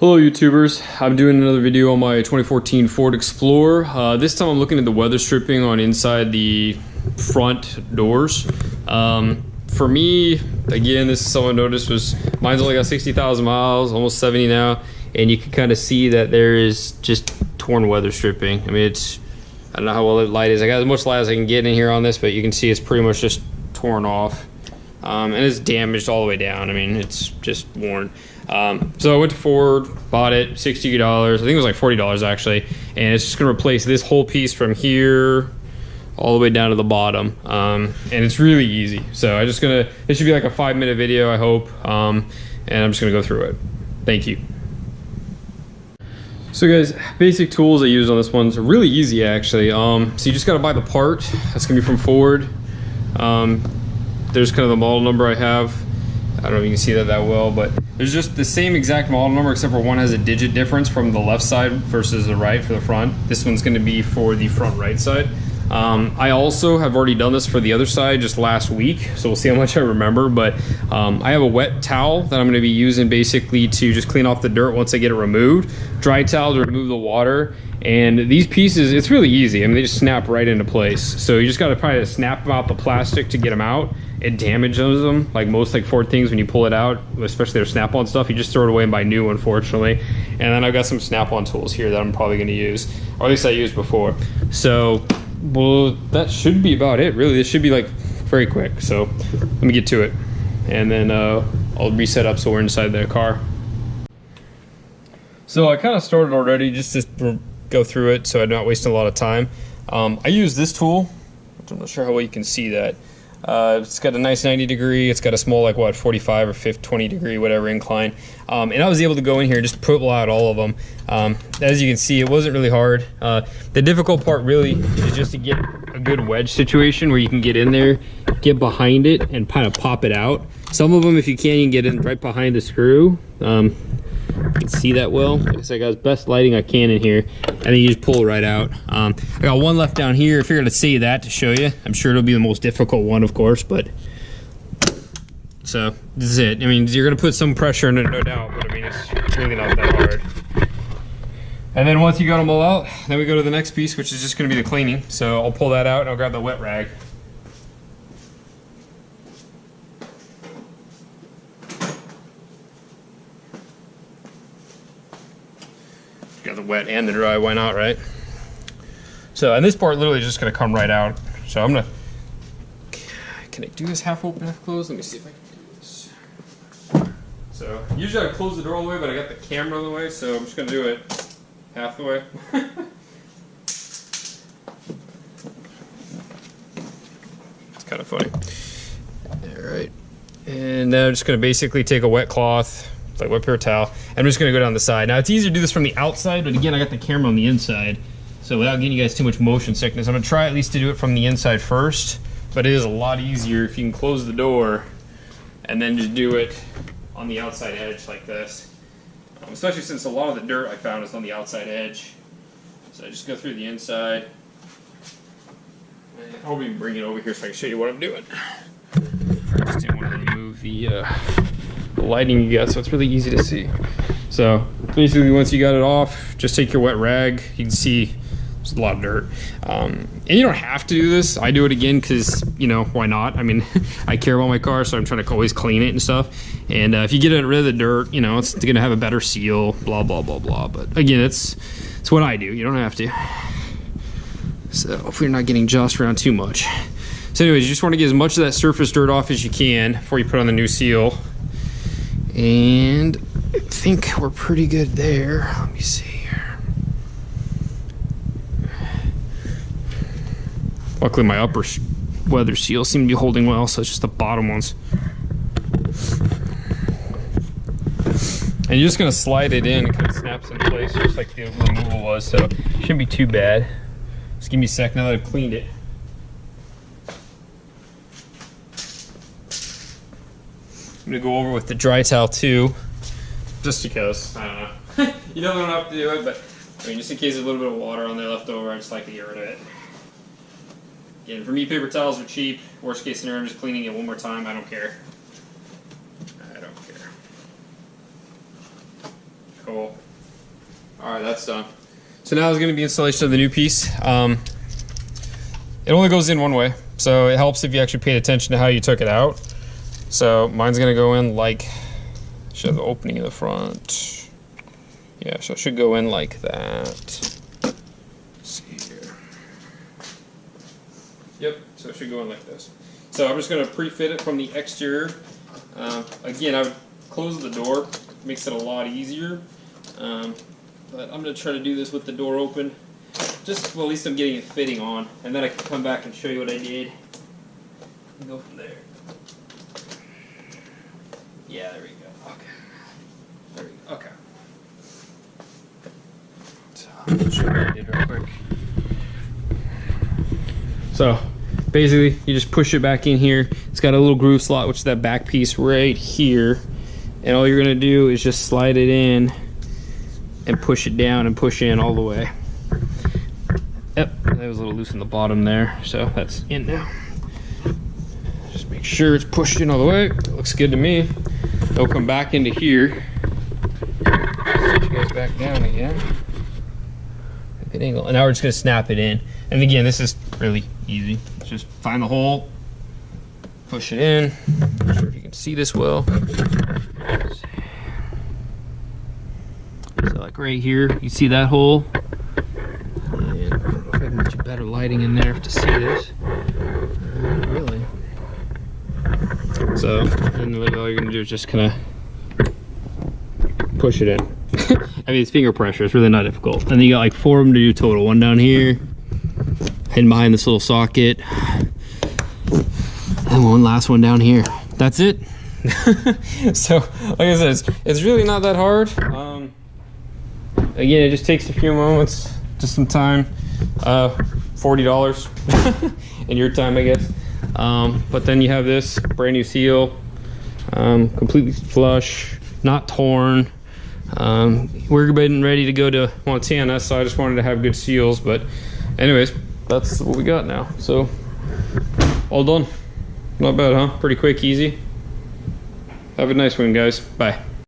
Hello YouTubers, I'm doing another video on my 2014 Ford Explorer. This time I'm looking at the weather stripping on inside the front doors. For me, again, this is something I noticed was, mine's only got 60,000 miles, almost 70 now, and you can kind of see that there is just torn weather stripping. I mean, I don't know how well the light is. I got as much light as I can get in here on this, but you can see it's pretty much just torn off. And it's damaged all the way down. I mean, it's just worn. So I went to Ford, bought it, $60. I think it was like $40 actually. And it's just gonna replace this whole piece from here all the way down to the bottom. And it's really easy. So this should be like a 5-minute video, I hope. And I'm just gonna go through it. Thank you. So guys, basic tools I used on this one's really easy actually. So you just gotta buy the part. That's gonna be from Ford. There's kind of the model number I have. I don't know if you can see that well, but there's just the same exact model number except for one has a digit difference from the left side versus the right for the front. This one's going to be for the front right side. I also have already done this for the other side just last week, so we'll see how much I remember, but I have a wet towel that I'm going to be using basically to just clean off the dirt once I get it removed. Dry towel to remove the water. And these pieces, it's really easy. I mean, they just snap right into place. So you just got to probably snap out the plastic to get them out. It damages them, like most Ford things when you pull it out, especially their snap-on stuff. You just throw it away and buy new, unfortunately. And then I've got some snap-on tools here that I'm probably going to use, or at least I used before. So, well, that should be about it, really. This should be like very quick. So let me get to it, and then I'll reset up so we're inside the car. So I kind of started already just to go through it so I'm not wasting a lot of time. I use this tool, which I'm not sure how well you can see that. It's got a nice 90 degree, it's got a small like what 45 or 50, 20 degree whatever incline, and I was able to go in here and just pull out all of them. As you can see, it wasn't really hard. The difficult part really is just to get a good wedge situation where you can get in there, get behind it, and kind of pop it out. Some of them, if you can get in right behind the screw. You can see that well. Like I said, I got as best lighting I can in here, and then you just pull it right out. I got one left down here. I figured I'd save that to show you. I'm sure it'll be the most difficult one, of course, but so this is it. I mean, you're gonna put some pressure in it, no doubt, but I mean, it's really not that hard. And then once you got them all out, then we go to the next piece, which is just gonna be the cleaning. So I'll pull that out and I'll grab the wet rag. Got the wet and the dry, why not, right? So, and this part literally is just gonna come right out. So I'm gonna, can I do this half open, half closed? Let me see if I can do this. So, usually I close the door all the way, but I got the camera on the way, so I'm just gonna do it half the way. It's kind of funny. All right, and now I'm just gonna basically take a wet cloth, like wet paper towel. I'm just gonna go down the side. Now it's easier to do this from the outside, but again, I got the camera on the inside. So without getting you guys too much motion sickness, I'm gonna try at least to do it from the inside first, but it is a lot easier if you can close the door and then just do it on the outside edge like this. Especially since a lot of the dirt I found is on the outside edge. So I just go through the inside. I'll even bring it over here so I can show you what I'm doing. I just didn't want to remove the lighting you got, so it's really easy to see. So basically, once you got it off, just take your wet rag. You can see there's a lot of dirt, and you don't have to do this. I do it again because, you know, why not? I mean, I care about my car, so I'm trying to always clean it and stuff. And if you get rid of the dirt, you know, it's gonna have a better seal, blah blah blah blah. But again, it's what I do. You don't have to. So hopefully you're not getting jostled around too much. So anyways, you just want to get as much of that surface dirt off as you can before you put on the new seal. And I think we're pretty good there. Let me see here. Luckily my upper weather seals seem to be holding well, so it's just the bottom ones. And you're just gonna slide it in, and it kind of snaps in place just like the removal was, so it shouldn't be too bad. Just give me a sec now that I've cleaned it. I'm gonna go over with the dry towel too, just because, I don't know. You definitely don't have to do it, but I mean, just in case there's a little bit of water on there left over, I just like to get rid of it. Again, for me, paper towels are cheap. Worst case scenario, I'm just cleaning it one more time. I don't care. I don't care. Cool. All right, that's done. So now is going to be installation of the new piece. It only goes in one way, so it helps if you actually paid attention to how you took it out. So mine's going to go in like, should have the opening in the front. Yeah, so it should go in like that. Let's see here. Yep, so it should go in like this. So I'm just going to pre-fit it from the exterior. Again, I would close the door, makes it a lot easier. But I'm going to try to do this with the door open. Just, well, at least I'm getting it fitting on. And then I can come back and show you what I did. And go from there. Yeah, there we go. Okay. There we go. Okay. So, I'll show you what I did real quick. So, basically, you just push it back in here. It's got a little groove slot, which is that back piece right here. And all you're going to do is just slide it in and push it down and push in all the way. Yep, that was a little loose in the bottom there, so that's in now. Just make sure it's pushed in all the way. Looks good to me. It'll come back into here. Push you guys back down again. Good angle. And now we're just going to snap it in. And again, this is really easy. Just find the hole, push it in. Not sure if you can see this well. So like right here, you see that hole? And I don't know if I can get you better lighting in there to see this. Really. So, and really all you're gonna do is just kind of push it in. I mean, it's finger pressure, it's really not difficult. And then you got like 4 of them to do total. One down here, hidden behind this little socket, and one last one down here. That's it. So, like I said, it's really not that hard. Again, it just takes a few moments, just some time. $40 in your time, I guess. But then you have this brand new seal, completely flush, not torn. We're getting ready to go to Montana, so I just wanted to have good seals. But anyways, that's what we got now. So all done. Not bad, huh? Pretty quick, easy. Have a nice one, guys. Bye.